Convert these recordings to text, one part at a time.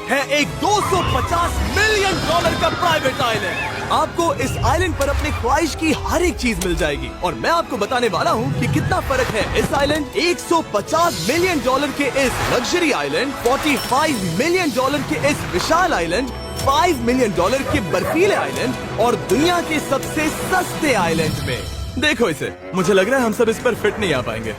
है एक 250 million dollar का प्राइवेट आइलैंड। आपको इस आइलैंड पर अपनी ख्वाहिश की हर एक चीज मिल जाएगी और मैं आपको बताने वाला हूँ कि कितना फर्क है इस आइलैंड 150 मिलियन डॉलर के इस लग्जरी आइलैंड, 45 मिलियन डॉलर के इस विशाल आइलैंड, 5 मिलियन डॉलर के बर्फीले आइलैंड और दुनिया के सबसे सस्ते आइलैंड में। देखो इसे, मुझे लग रहा है हम सब इस पर फिट नहीं आ पाएंगे।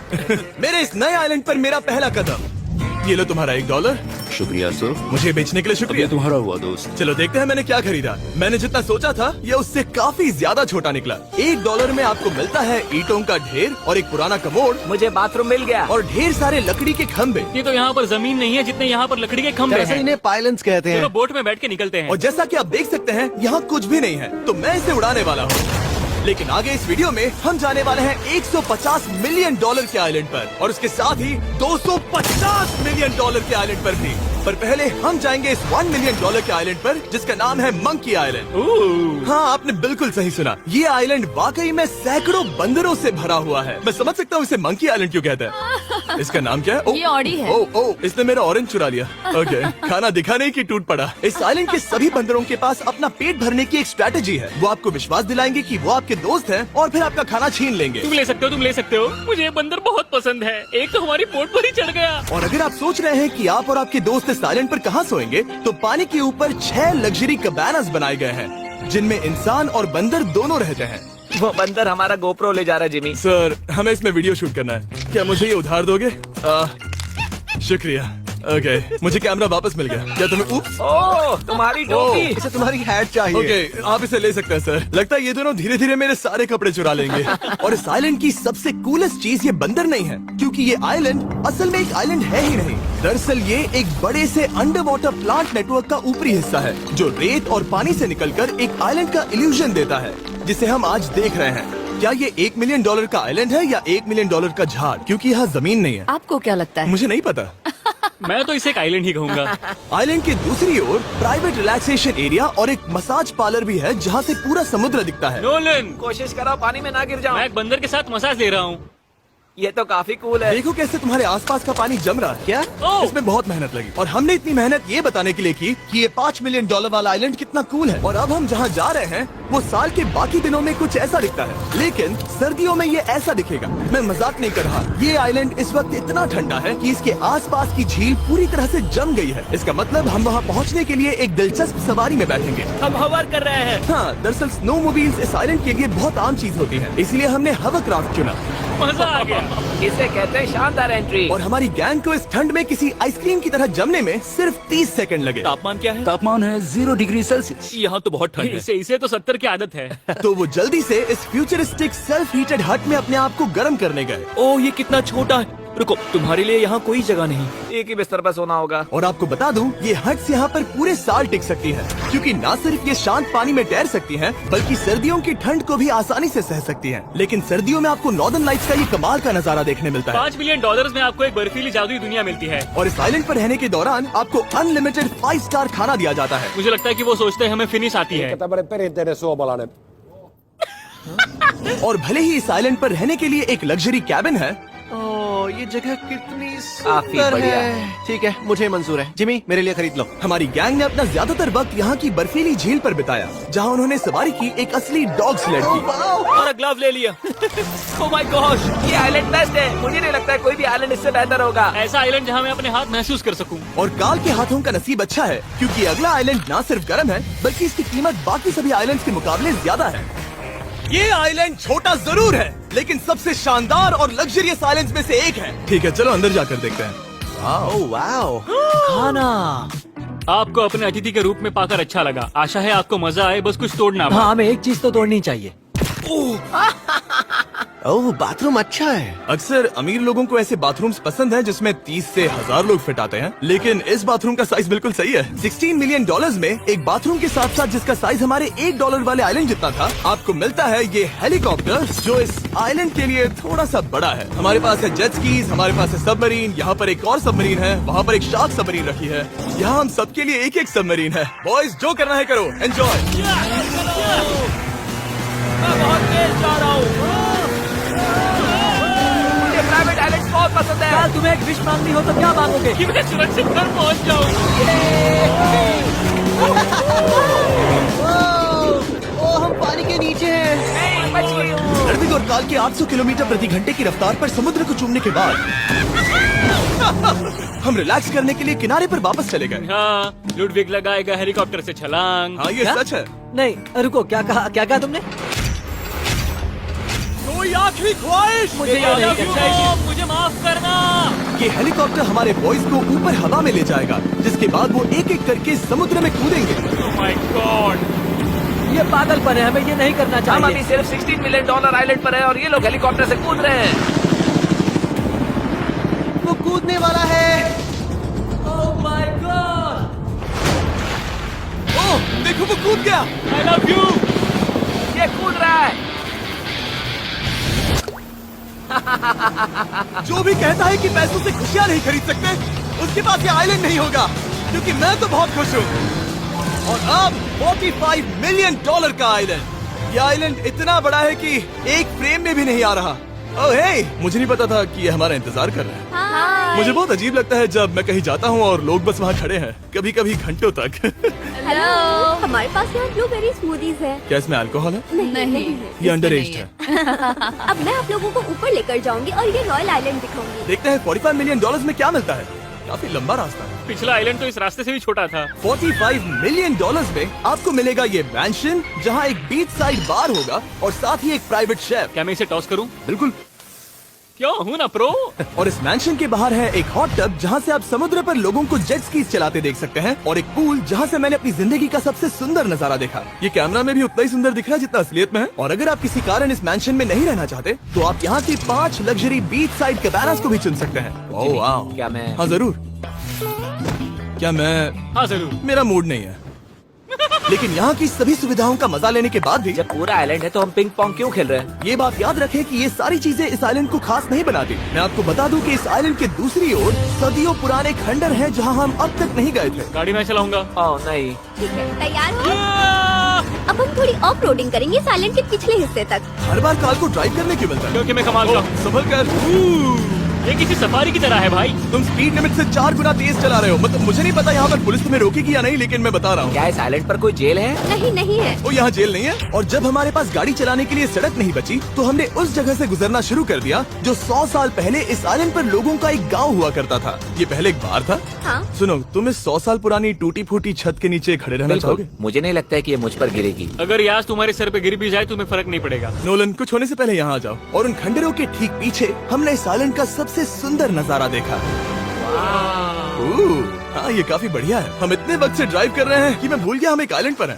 मेरे इस नए आइलैंड पर मेरा पहला कदम। ये लो तुम्हारा $1। शुक्रिया सर। मुझे बेचने के लिए शुक्रिया। तुम्हारा हुआ दोस्त। चलो देखते हैं मैंने क्या खरीदा। मैंने जितना सोचा था ये उससे काफी ज्यादा छोटा निकला। $1 में आपको मिलता है ईंटों का ढेर और एक पुराना कमोड। मुझे बाथरूम मिल गया और ढेर सारे लकड़ी के खम्भे। ये तो यहाँ पर जमीन नहीं है जितने यहाँ पर लकड़ी के खंभे हैं। इन्हें पाइलन्स कहते चलो हैं। बोट में बैठ के निकलते हैं। और जैसा कि आप देख सकते हैं यहाँ कुछ भी नहीं है, तो मैं इसे उड़ाने वाला हूँ। लेकिन आगे इस वीडियो में हम जाने वाले हैं 150 मिलियन डॉलर के आइलैंड पर और उसके साथ ही 250 मिलियन डॉलर के आइलैंड पर भी। पर पहले हम जाएंगे इस 1 मिलियन डॉलर के आइलैंड पर जिसका नाम है मंकी आइलैंड। हाँ, आपने बिल्कुल सही सुना। ये आइलैंड वाकई में सैकड़ों बंदरों से भरा हुआ है। मैं समझ सकता हूँ इसे मंकी आइलैंड क्यों कहते हैं। इसका नाम क्या है? ये ऑडी है। ओ, इसने मेरा ऑरेंज चुरा लिया। ओके, खाना दिखाने की टूट पड़ा। इस आइलैंड के सभी बंदरों के पास अपना पेट भरने की एक स्ट्रैटेजी है। वो आपको विश्वास दिलाएंगे कि वो आपके दोस्त हैं और फिर आपका खाना छीन लेंगे। तुम ले सकते हो। मुझे ये बंदर बहुत पसंद है। एक तो हमारी बोट पर ही चढ़ गया। और अगर आप सोच रहे हैं कि आप और आपके दोस्त इस आइलैंड पर कहाँ सोएंगे, तो पानी के ऊपर 6 लग्जरी कबानास बनाए गए हैं जिनमें इंसान और बंदर दोनों रहते हैं। वो बंदर हमारा गोप्रो ले जा रहा है जिमी। सर, हमें इसमें वीडियो शूट करना है। क्या मुझे ये उधार दोगे? शुक्रिया। ओके, मुझे कैमरा वापस मिल गया। क्या तुम्हें ओह, तुम्हारी टोपी। इसे तुम्हारी हैट चाहिए। ओके, आप इसे ले सकते हैं सर। लगता है ये दोनों धीरे धीरे मेरे सारे कपड़े चुरा लेंगे। और इस आइलैंड की सबसे कूलेस्ट चीज ये बंदर नहीं है, क्योंकि ये आइलैंड असल में एक आइलैंड है ही नहीं। दरअसल ये एक बड़े से अंडर वाटर प्लांट नेटवर्क का ऊपरी हिस्सा है जो रेत और पानी से निकलकर एक आइलैंड का इल्यूजन देता है जिसे हम आज देख रहे हैं। क्या ये $1 मिलियन का आइलैंड है या $1 मिलियन का झाड़, क्योंकि यहाँ जमीन नहीं है। आपको क्या लगता है? मुझे नहीं पता। मैं तो इसे एक आइलैंड ही कहूँगा। आइलैंड के दूसरी ओर प्राइवेट रिलैक्सेशन एरिया और एक मसाज पार्लर भी है जहाँ से पूरा समुद्र दिखता है। नोलन, कोशिश करो पानी में ना गिर जाओ। मैं एक बंदर के साथ मसाज ले रहा हूँ। ये तो काफी कूल है। देखो कैसे तुम्हारे आसपास का पानी जम रहा है। क्या? ओह! इसमें बहुत मेहनत लगी और हमने इतनी मेहनत ये बताने के लिए की कि ये $5 मिलियन वाला आइलैंड कितना कूल है। और अब हम जहाँ जा रहे हैं वो साल के बाकी दिनों में कुछ ऐसा दिखता है, लेकिन सर्दियों में ये ऐसा दिखेगा। मैं मजाक नहीं कर रहा। ये आइलैंड इस वक्त इतना ठंडा है कि इसके आसपास की झील पूरी तरह से जम गई है। इसका मतलब हम वहाँ पहुँचने के लिए एक दिलचस्प सवारी में बैठेंगे। हम हवर कर रहे हैं। हाँ, दरअसल स्नो मोबाइल्स इस आइलैंड के लिए बहुत आम चीज होती है, इसलिए हमने हवर क्राफ्ट चुना। मजा आ गया। इसे कहते हैं शानदार एंट्री। और हमारी गैंग को इस ठंड में किसी आइसक्रीम की तरह जमने में सिर्फ 30 सेकंड लगे। तापमान क्या है? तापमान है 0 डिग्री सेल्सियस। यहाँ तो बहुत ठंड है। इसे तो 70 की आदत है। तो वो जल्दी से इस फ्यूचरिस्टिक सेल्फ हीटेड हट में अपने आप को गर्म करने गए। ओह, ये कितना छोटा है। रुको, तुम्हारे लिए यहाँ कोई जगह नहीं। एक ही बिस्तर पर सोना होगा। और आपको बता दूं, ये हट्स यहाँ पर पूरे साल टिक सकती हैं, क्योंकि न सिर्फ ये शांत पानी में तैर सकती हैं, बल्कि सर्दियों की ठंड को भी आसानी से सह सकती हैं। लेकिन सर्दियों में आपको नॉर्दर्न लाइट्स का ये कमाल का नजारा देखने मिलता है। $5 मिलियन में आपको एक बर्फीली जादुई दुनिया मिलती है। और इस आइलैंड पर रहने के दौरान आपको अनलिमिटेड 5 स्टार खाना दिया जाता है। मुझे लगता है कि वो सोचते हैं हमें फिनिश आती है। और भले ही इस आइलैंड पर रहने के लिए एक लग्जरी कैबिन है, ओह, ये जगह कितनी काफी सुंदर बढ़िया है। ठीक है, मुझे मंजूर है। जिमी, मेरे लिए खरीद लो। हमारी गैंग ने अपना ज्यादातर वक्त यहाँ की बर्फीली झील पर बिताया, जहाँ उन्होंने सवारी की एक असली डॉग स्लेड की। और ग्लव ले लिया। ओह माय गॉश, ये आइलैंड बेस्ट है। मुझे नहीं लगता है कोई भी आइलैंड इससे बेहतर होगा। ऐसा आइलैंड जहाँ मैं अपने हाथ महसूस कर सकूँ। और काल के हाथों का नसीब अच्छा है, क्योंकि अगला आइलैंड न सिर्फ गर्म है, बल्कि इसकी कीमत बाकी सभी आइलैंड के मुकाबले ज्यादा है। ये आइलैंड छोटा जरूर है, लेकिन सबसे शानदार और लग्जरियस आइलैंड्स में से एक है। ठीक है, चलो अंदर जाकर देखते हैं। ओह वाओ, खाना। आपको अपने अतिथि के रूप में पाकर अच्छा लगा। आशा है आपको मजा आए, बस कुछ तोड़ना। हाँ, हमें एक चीज तो तोड़नी चाहिए। ओह, बाथरूम अच्छा है। अक्सर अमीर लोगों को ऐसे बाथरूम्स पसंद हैं जिसमें 30 से 1000 लोग फिट आते हैं, लेकिन इस बाथरूम का साइज बिल्कुल सही है। $16 मिलियन में एक बाथरूम के साथ साथ जिसका साइज हमारे $1 वाले आइलैंड जितना था, आपको मिलता है ये हेलीकॉप्टर, जो इस आइलैंड के लिए थोड़ा सा बड़ा है। हमारे पास है जेट स्कीज, हमारे पास है सबमरीन, यहाँ पर एक और सबमरीन है, वहाँ पर एक शार्क सबमरीन रखी है। यहाँ हम सबके लिए एक एक सबमरीन है। बॉयज, जो करना है करो, एंजॉय। मैं बहुत तेज जा रहा हूँ। मुझे प्राइवेट आइलैंड बहुत पसंद है। तुम्हें एक विश मांगनी हो तो क्या मांगोगे? कि मैं सुरक्षित घर पहुँच जाऊँ। साल के 800 किलोमीटर प्रति घंटे की रफ्तार पर समुद्र को चूमने के बाद हम रिलैक्स करने के लिए किनारे पर वापस चले गए। हाँ, लुडविग लगाएगा हेलीकॉप्टर से छलांग। हाँ, ये क्या? सच है। नहीं रुको, क्या कहा तुमने? कोई आखिरी ख्वाहिश? मुझे ये नहीं करना चाहिए। मुझे माफ करना। ये हेलीकॉप्टर हमारे बॉयज को ऊपर हवा में ले जाएगा, जिसके बाद वो एक एक करके समुद्र में कूदेंगे। Oh my God! ये पागलपन है, हमें ये नहीं करना हम अभी चाहिए। सिर्फ $16 मिलियन आइलैंड पर है और ये लोग हेलीकॉप्टर से कूद रहे हैं। वो कूदने वाला है। Oh my God! ओह, देखो वो कूद गया। I love you. ये कूद रहा है। जो भी कहता है कि पैसों से खुशियाँ नहीं खरीद सकते, उसके पास ये आइलैंड नहीं होगा, क्योंकि मैं तो बहुत खुश हूँ। और अब $45 मिलियन का आइलैंड। ये आइलैंड इतना बड़ा है कि एक फ्रेम में भी नहीं आ रहा। ओह हे, मुझे नहीं पता था कि ये हमारा इंतजार कर रहा है। हाय। मुझे बहुत अजीब लगता है जब मैं कहीं जाता हूँ और लोग बस वहाँ खड़े हैं, कभी कभी घंटों तक। हेलो। हमारे पास यहाँ ब्लूबेरी स्मूदीज है। क्या इसमें अल्कोहल है? नहीं। ये अंडर एज है। अब मैं आप लोगों को ऊपर लेकर जाऊंगी और ये रॉयल आइलैंड दिखाऊंगी। देखते हैं $45 मिलियन में क्या मिलता है। काफी लंबा रास्ता है। पिछला आइलैंड तो इस रास्ते से भी छोटा था। $45 मिलियन में आपको मिलेगा ये मैंशन, जहाँ एक बीच साइड बार होगा और साथ ही एक प्राइवेट शेफ। क्या मैं इसे टॉस करूं? बिल्कुल। क्यों, हूं ना प्रो। और इस मैंशन के बाहर है एक हॉट टब, जहाँ से आप समुद्र पर लोगों को जेट स्कीज चलाते देख सकते हैं, और एक पूल जहाँ से मैंने अपनी जिंदगी का सबसे सुंदर नजारा देखा। ये कैमरा में भी उतना ही सुंदर दिख रहा है जितना असलियत में है। और अगर आप किसी कारण इस मैंशन में नहीं रहना चाहते, तो आप यहाँ की 5 लग्जरी बीच साइड कैबानास को भी चुन सकते हैं। ओह वाह। क्या मैं? हाँ जरूर। क्या मैं? हाँ जरूर। मेरा मूड नहीं है। लेकिन यहाँ की सभी सुविधाओं का मजा लेने के बाद भी जब पूरा आइलैंड है तो हम पिंग पोंग क्यों खेल रहे हैं? ये बात याद रखें कि ये सारी चीजें इस आइलैंड को खास नहीं बनाती। मैं आपको बता दूं कि इस आइलैंड के दूसरी ओर सदियों पुराने खंडर हैं, जहां हम अब तक नहीं गए थे। गाड़ी मैं चलाऊंगा। ओह नहीं। ठीक है, तैयार हो? अब हम थोड़ी ऑफ रोडिंग करेंगे इस आइलैंड के पिछले हिस्से तक। हर बार कार को ड्राइव करने क्यों मिलता है? क्योंकि मैं कमाल का। संभल कर। ये किसी सफारी की तरह है भाई। तुम स्पीड लिमिट से 4 गुना तेज चला रहे हो। मतलब मुझे नहीं पता यहाँ पर पुलिस तुम्हें रोकेगी या नहीं, लेकिन मैं बता रहा हूँ। क्या इस आइलैंड पर कोई जेल है? नहीं है। वो यहाँ जेल नहीं है। और जब हमारे पास गाड़ी चलाने के लिए सड़क नहीं बची, तो हमने उस जगह से गुजरना शुरू कर दिया जो 100 साल पहले इस आइलैंड पर लोगों का एक गाँव हुआ करता था। ये पहले एक बार था। हाँ। सुनो, तुम इस 100 साल पुरानी टूटी फूटी छत के नीचे खड़े रहना चाहोगे? मुझे नहीं लगता है कि ये मुझ पर गिरेगी। अगर ये आज तुम्हारे सर पे गिर भी जाए तुम्हें फर्क नहीं पड़ेगा। नोलन, कुछ होने से पहले यहाँ आ जाओ। और उन खंडरों के ठीक पीछे हमने इस आइलैंड का सबसे सुंदर नजारा देखा। हाँ, ये काफी बढ़िया है। हम इतने वक्त से ड्राइव कर रहे हैं कि मैं भूल गया हम एक आइलैंड पर हैं।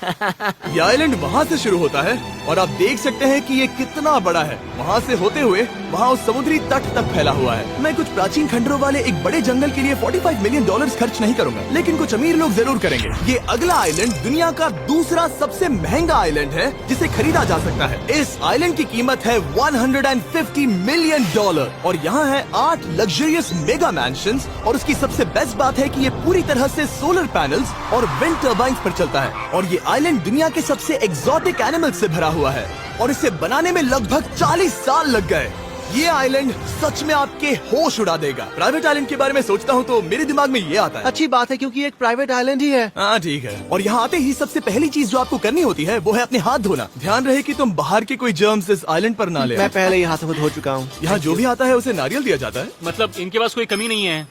ये आइलैंड वहाँ से शुरू होता है और आप देख सकते हैं कि ये कितना बड़ा है। वहाँ से होते हुए वहाँ उस समुद्री तट तक फैला हुआ है। मैं कुछ प्राचीन खंडरों वाले एक बड़े जंगल के लिए $45 मिलियन खर्च नहीं करूंगा, लेकिन कुछ अमीर लोग जरूर करेंगे। ये अगला आइलैंड दुनिया का दूसरा सबसे महंगा आइलैंड है जिसे खरीदा जा सकता है। इस आइलैंड की कीमत है $150 मिलियन और यहाँ है 8 लग्जरियस मेगा मैंशंस। और उसकी सबसे बेस्ट बात है कि ये पूरी तरह से सोलर पैनल्स और विंड टर्बाइन्स पर चलता है। और ये आइलैंड दुनिया के सबसे एक्सोटिक एनिमल्स से भरा हुआ है और इसे बनाने में लगभग 40 साल लग गए। ये आइलैंड सच में आपके होश उड़ा देगा। प्राइवेट आइलैंड के बारे में सोचता हूँ तो मेरे दिमाग में ये आता है। अच्छी बात है, क्योंकि एक प्राइवेट आइलैंड ही है। हाँ ठीक है। और यहाँ आते ही सबसे पहली चीज जो आपको करनी होती है वो है अपने हाथ धोना। ध्यान रहे कि तुम बाहर के कोई जर्म्स इस आइलैंड पर ना ले। मैं पहले ही हाथों को धो चुका हूँ। यहाँ जो भी आता है उसे नारियल दिया जाता है। मतलब इनके पास कोई कमी नहीं है।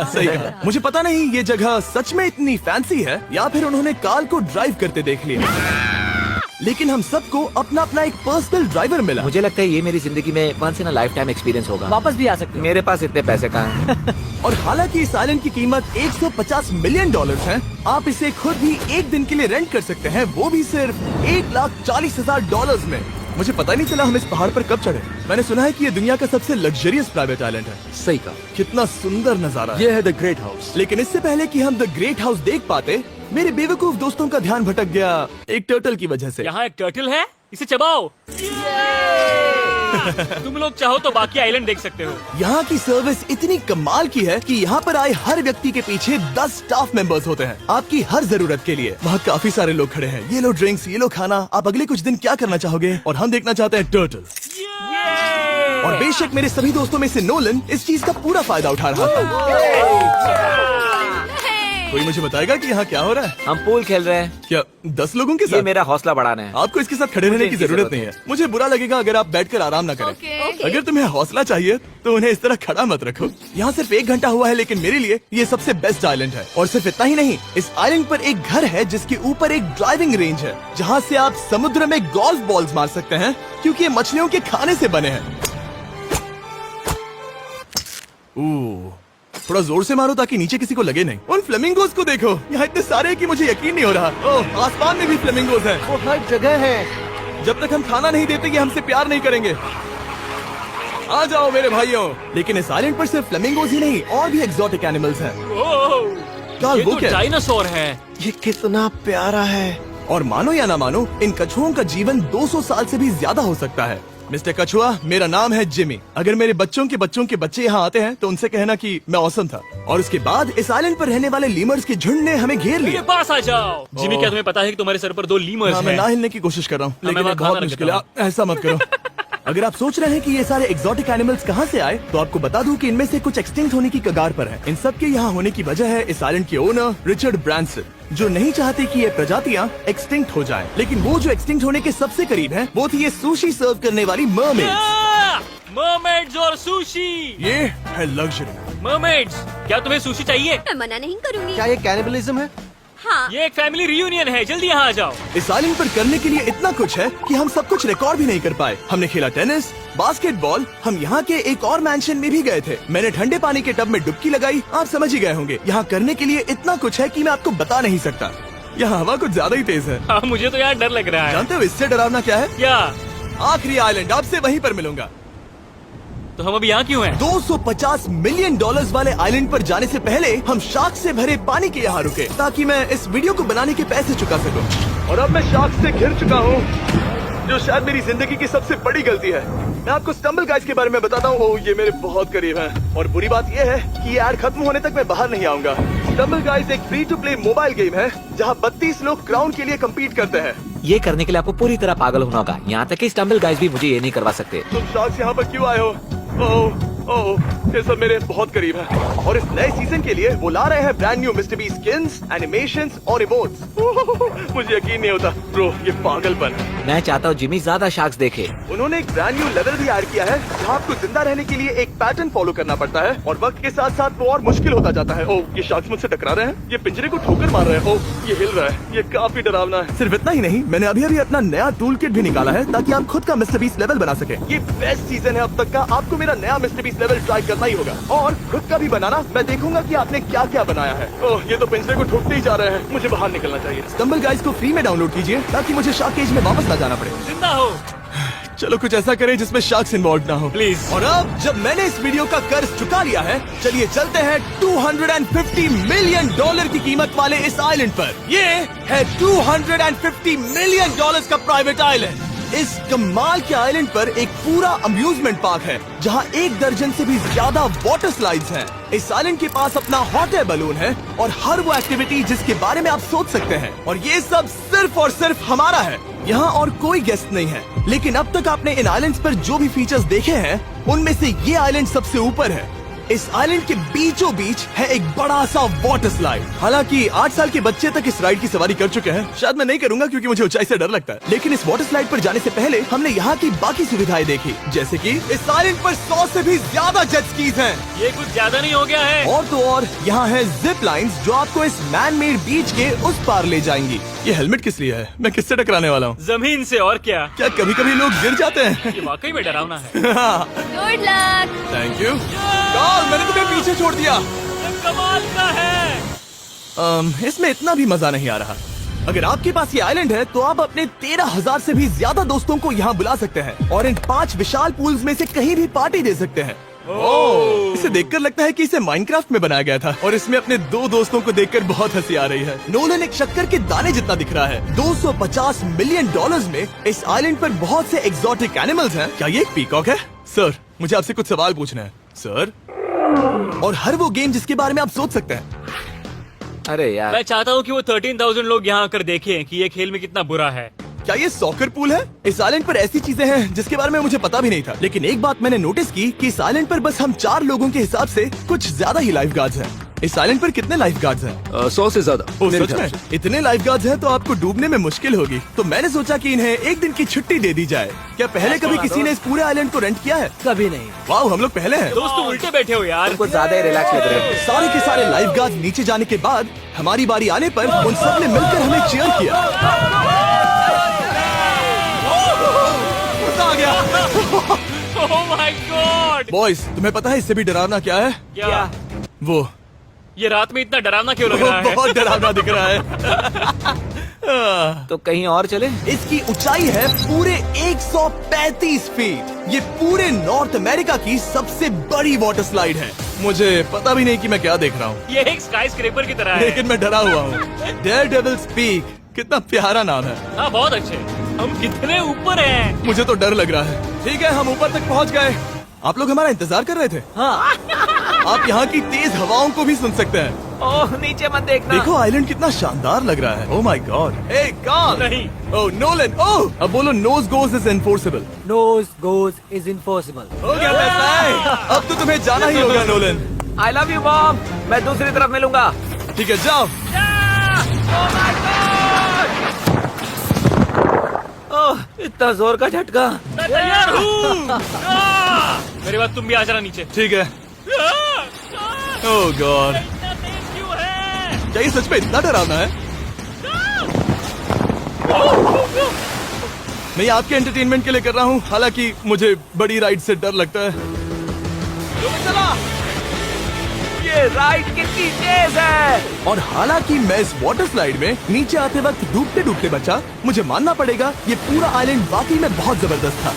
सही कहा। मुझे पता नहीं ये जगह सच में इतनी फैंसी है या फिर उन्होंने कार को ड्राइव करते देख लिया, लेकिन हम सबको अपना अपना एक पर्सनल ड्राइवर मिला। मुझे लगता है ये मेरी जिंदगी में once in a lifetime experience होगा। वापस भी आ सकते हो। मेरे पास इतने पैसे कहाँ हैं? और हालांकि इस आइलैंड की कीमत $150 मिलियन है, आप इसे खुद भी एक दिन के लिए रेंट कर सकते हैं, वो भी सिर्फ $1,40,000 में। मुझे पता नहीं चला हम इस पहाड़ पर कब चढ़े। मैंने सुना है कि ये दुनिया का सबसे लग्जरियस प्राइवेट आइलैंड है। सही कहा। कितना सुंदर नजारा है। ये है द ग्रेट हाउस। लेकिन इससे पहले कि हम द ग्रेट हाउस देख पाते, मेरे बेवकूफ दोस्तों का ध्यान भटक गया एक टर्टल की वजह से। यहाँ एक टर्टल है, इसे चबाओ। तुम लोग चाहो तो बाकी आइलैंड देख सकते हो। यहाँ की सर्विस इतनी कमाल की है कि यहाँ पर आए हर व्यक्ति के पीछे 10 स्टाफ मेंबर्स होते हैं आपकी हर जरूरत के लिए। वहाँ काफी सारे लोग खड़े हैं। ये लो ड्रिंक्स, ये लो खाना। आप अगले कुछ दिन क्या करना चाहोगे? और हम देखना चाहते हैं टर्टल्स। और बेशक मेरे सभी दोस्तों में से नोलन इस चीज का पूरा फायदा उठा रहा था। कोई मुझे बताएगा कि यहाँ क्या हो रहा है? हम पूल खेल रहे हैं। क्या 10 लोगों के ये साथ? मेरा हौसला बढ़ाना है। आपको इसके साथ खड़े रहने की इनकी जरूरत जरूरत नहीं है। मुझे बुरा लगेगा अगर आप बैठकर आराम ना करें। Okay. अगर तुम्हें हौसला चाहिए तो उन्हें इस तरह खड़ा मत रखो। यहाँ सिर्फ 1 घंटा हुआ है, लेकिन मेरे लिए ये सबसे बेस्ट आइलैंड है। और सिर्फ इतना ही नहीं, इस आइलैंड पर एक घर है जिसके ऊपर एक ड्राइविंग रेंज है, जहाँ से आप समुद्र में गोल्फ बॉल्स मार सकते हैं, क्योंकि ये मछलियों के खाने से बने हैं। थोड़ा जोर से मारो ताकि नीचे किसी को लगे नहीं। उन फ्लेमिंगोज को देखो, यहाँ इतने सारे हैं कि मुझे यकीन नहीं हो रहा। ओह, आसमान में भी फ्लेमिंगोज हैं। वो हर जगह है। जब तक हम खाना नहीं देते ये हमसे प्यार नहीं करेंगे। आ जाओ मेरे भाइयों। लेकिन इस आइलैंड पर सिर्फ फ्लेमिंगोज ही नहीं, और भी एक्सोटिक एनिमल्स हैं। काल, ये वो तो क्या है? डायनासोर है। ये कितना प्यारा है। और मानो या ना मानो, इन कछुओं का जीवन 200 साल से भी ज्यादा हो सकता है। मिस्टर कछुआ, मेरा नाम है जिमी। अगर मेरे बच्चों के बच्चे यहाँ आते हैं तो उनसे कहना कि मैं औसम था। और उसके बाद इस आइलैंड पर रहने वाले लीमर्स के झुंड ने हमें घेर मेरे लिया। पास आ जाओ। जिमी, क्या तुम्हें पता है कि तुम्हारे सर पर 2 लीमर्स हाँ, मैं हैं? ना हिलने की कोशिश कर रहा हूँ, लेकिन मैं ये वहाँ बहुत खाना मुश्किल है। रख ऐसा मत करो। अगर आप सोच रहे हैं कि ये सारे एक्सोटिक एनिमल्स कहाँ से आए, तो आपको बता दूं कि इनमें से कुछ एक्सटिंक्ट होने की कगार पर हैं। इन सब के यहाँ होने की वजह है इस आइलैंड के ओनर रिचर्ड ब्रांसन, जो नहीं चाहते कि ये प्रजातियाँ एक्सटिंक्ट हो जाएं। लेकिन वो जो एक्सटिंक्ट होने के सबसे करीब हैं, वो थी ये सुशी सर्व करने वाली मरमेड्स। मरमेड्स और सुशी। ये है लग्जरी। मरमेड्स, क्या तुम्हें सुशी चाहिए? मैं मना नहीं करूंगी। क्या ये कैनिबलिज्म है? हाँ, ये एक फैमिली रियूनियन है, जल्दी यहाँ आ जाओ। इस आइलैंड पर करने के लिए इतना कुछ है कि हम सब कुछ रिकॉर्ड भी नहीं कर पाए। हमने खेला टेनिस, बास्केटबॉल, हम यहाँ के एक और मैंशन में भी गए थे। मैंने ठंडे पानी के टब में डुबकी लगाई। आप समझ ही गए होंगे, यहाँ करने के लिए इतना कुछ है कि मैं आपको बता नहीं सकता। यहाँ हवा कुछ ज्यादा ही तेज है। हाँ, मुझे तो यार डर लग रहा है। जानते हो इससे डरावना क्या है? क्या? आखिरी आइलैंड, आपसे वहीं पर मिलूंगा। तो हम अभी यहाँ क्यों हैं? $250 मिलियन वाले आइलैंड पर जाने से पहले हम शार्क से भरे पानी के यहाँ रुके, ताकि मैं इस वीडियो को बनाने के पैसे चुका सकूं। और अब मैं शार्क से घिर चुका हूँ, जो शायद मेरी जिंदगी की सबसे बड़ी गलती है। मैं आपको स्टम्बल गाइज के बारे में बताता हूँ। ओह, ये मेरे बहुत करीब हैं। और बुरी बात ये है कि ये ऐड खत्म होने तक मैं बाहर नहीं आऊंगा। स्टम्बल गाइज एक free to play mobile game है, जहाँ 32 लोग क्राउन के लिए कम्पीट करते हैं। ये करने के लिए आपको पूरी तरह पागल होना होगा। यहाँ तक कि स्टम्बल गाइज भी मुझे ये नहीं करवा सकते। तुम शार्क्स यहाँ पर क्यों आए हो? ओह, ये सब मेरे बहुत करीब है। और इस नए सीजन के लिए वो ला रहे हैं brand new mister beast skins, animations और इमोट्स। मुझे यकीन नहीं होता ब्रो, ये पागलपन। मैं चाहता हूँ जिमी ज्यादा शार्क्स देखे। उन्होंने एक ब्रांड न्यू लेवल भी ऐड किया है, जहाँ आपको जिंदा रहने के लिए एक पैटर्न फॉलो करना पड़ता है, और वक्त के साथ साथ वो और मुश्किल होता जाता है। ओह, ये शार्क्स मुझसे टकरा रहे हैं। ये पिंजरे को ठोकर मार रहे हैं। ओह, ये हिल रहा है। ये काफी डरावना है। सिर्फ इतना ही नहीं, मैंने अभी अपना नया टूल किट भी निकाला है, ताकि आप खुद का मिस्टर बीस्ट लेवल बना सके। ये बेस्ट सीजन है अब तक का। आपको मेरा नया मिस्टर बीस्ट लेवल ट्राई करना ही होगा, और खुद का भी बनाना। मैं देखूंगा कि आपने क्या क्या बनाया है। ओह, ये तो पिंजरे को ठोकते ही जा रहे हैं। मुझे बाहर निकलना चाहिए। स्टम्बल गाइज को फ्री में डाउनलोड कीजिए, ताकि मुझे शार्क केज में वापस ना जाना पड़े। जिंदा हो। चलो कुछ ऐसा करें जिसमें शार्क्स इन्वॉल्व ना हो, प्लीज। और अब जब मैंने इस वीडियो का कर्ज चुका लिया है, चलिए चलते हैं $250 मिलियन की कीमत वाले इस आइलैंड पर। ये है $250 मिलियन का प्राइवेट आइलैंड। इस कमाल के आइलैंड पर एक पूरा अम्यूजमेंट पार्क है, जहां 1 दर्जन से भी ज्यादा वाटर स्लाइड्स हैं। इस आइलैंड के पास अपना हॉट एयर बलून है, और हर वो एक्टिविटी जिसके बारे में आप सोच सकते हैं। और ये सब सिर्फ और सिर्फ हमारा है। यहाँ और कोई गेस्ट नहीं है। लेकिन अब तक आपने इन आइलैंड्स पर जो भी फीचर्स देखे हैं, उनमें से ये आइलैंड सबसे ऊपर है। इस आइलैंड के बीचों बीच है एक बड़ा सा वाटर स्लाइड। हालांकि 8 साल के बच्चे तक इस राइड की सवारी कर चुके हैं। शायद मैं नहीं करूंगा, क्योंकि मुझे ऊंचाई से डर लगता है। लेकिन इस वाटर स्लाइड पर जाने से पहले हमने यहाँ की बाकी सुविधाएं देखी, जैसे कि इस आइलैंड पर 100 से भी ज्यादा जेट स्कीज हैं। ये कुछ ज्यादा नहीं हो गया है? और तो और यहाँ है जिप लाइन्स, जो आपको इस मैन मेड बीच के उस पार ले जाएंगी। ये हेलमेट किस लिए है? मैं किससे टकराने वाला हूँ? जमीन से, और क्या? क्या कभी कभी लोग गिर जाते हैं? ये वाकई में डरावना है। Good luck. Thank you. Carl, मैंने तुम्हें पीछे छोड़ दिया। ये कमाल का है। इसमें इतना भी मजा नहीं आ रहा। अगर आपके पास ये आइलैंड है, तो आप अपने 13,000 से भी ज्यादा दोस्तों को यहाँ बुला सकते हैं, और इन 5 विशाल पूल्स में से कहीं भी पार्टी दे सकते हैं। ओह, इसे देखकर लगता है कि इसे माइनक्राफ्ट में बनाया गया था, और इसमें अपने 2 दोस्तों को देखकर बहुत हंसी आ रही है। नोलन एक शक्कर के दाने जितना दिख रहा है। $250 मिलियन में इस आइलैंड पर बहुत से एक्सोटिक एनिमल्स हैं। क्या ये एक पीकॉक है? सर, मुझे आपसे कुछ सवाल पूछना है सर। और हर वो गेम जिसके बारे में आप सोच सकते हैं। अरे यार, मैं चाहता हूँ कि वो 13,000 लोग यहाँ आकर देखें कि ये खेल में कितना बुरा है। क्या ये सॉकर पूल है? इस आइलैंड पर ऐसी चीजें हैं जिसके बारे में मुझे पता भी नहीं था। लेकिन एक बात मैंने नोटिस की कि इस आइलैंड पर बस हम 4 लोगों के हिसाब से कुछ ज्यादा ही लाइफ गार्ड्स हैं। इस आइलैंड पर कितने लाइफ गार्ड्स हैं? 100 से ज्यादा ओ मेरे सच ख्याल में? से। इतने लाइफ गार्ड्स हैं तो आपको डूबने में मुश्किल होगी। तो मैंने सोचा कि इन्हें एक दिन की छुट्टी दे दी जाए। क्या पहले कभी किसी ने इस पूरे आइलैंड को रेंट किया है? कभी नहीं। वाह, हम लोग पहले हैं। दोस्त तुम उल्टे बैठे हो यार। कुछ ज्यादा ही रिलैक्स लग रहे हो। सारे के सारे लाइफ गार्ड नीचे जाने के बाद हमारी बारी आने पर उन सब ने मिलकर हमें चीयर किया। मजा आ गया। ओह माय गॉड। बॉयज, तुम्हें पता है इससे भी डरावना क्या है? क्या वो ये रात में इतना डरावना क्यों लग रहा है? बहुत डरावना दिख रहा है। तो कहीं और चले? इसकी ऊंचाई है पूरे 135 फीट। ये पूरे नॉर्थ अमेरिका की सबसे बड़ी वाटर स्लाइड है। मुझे पता भी नहीं कि मैं क्या देख रहा हूँ, ये एक स्काई स्क्रेपर की तरह है। लेकिन मैं डरा हुआ हूँ। डेयरडेविल्स पीक, कितना प्यारा नाम है। हाँ बहुत अच्छे। हम कितने ऊपर हैं। मुझे तो डर लग रहा है। ठीक है, हम ऊपर तक पहुँच गए। आप लोग हमारा इंतजार कर रहे थे। हाँ। आप यहाँ की तेज हवाओं को भी सुन सकते हैं। ओह नीचे मत देखना। देखो आइलैंड कितना शानदार लग रहा है। Oh my god. Hey Carl. नहीं। Oh Nolan. ओह, अब बोलो nose goes is enforceable. Nose goes is impossible. हो गया फैसला है। अब तो तुम्हें जाना ही होगा Nolan. I love you mom. मैं दूसरी तरफ मिलूंगा। ठीक है, जाओ। ओह इतना जोर का झटका। मैं तैयार हूँ। मेरे बाद तुम भी आ जाना नीचे। ठीक है। ओह गॉड, इतना तेज क्यों है? क्या ये सच में इतना डरावना है? मैं ये आपके एंटरटेनमेंट के लिए कर रहा हूँ, हालांकि मुझे बड़ी राइड से डर लगता है। चला। ये राइड कितनी तेज है। और हालांकि मैं इस वाटर स्लाइड में नीचे आते वक्त डूबते डूबते बचा, मुझे मानना पड़ेगा ये पूरा आइलैंड वाकई में बहुत जबरदस्त था।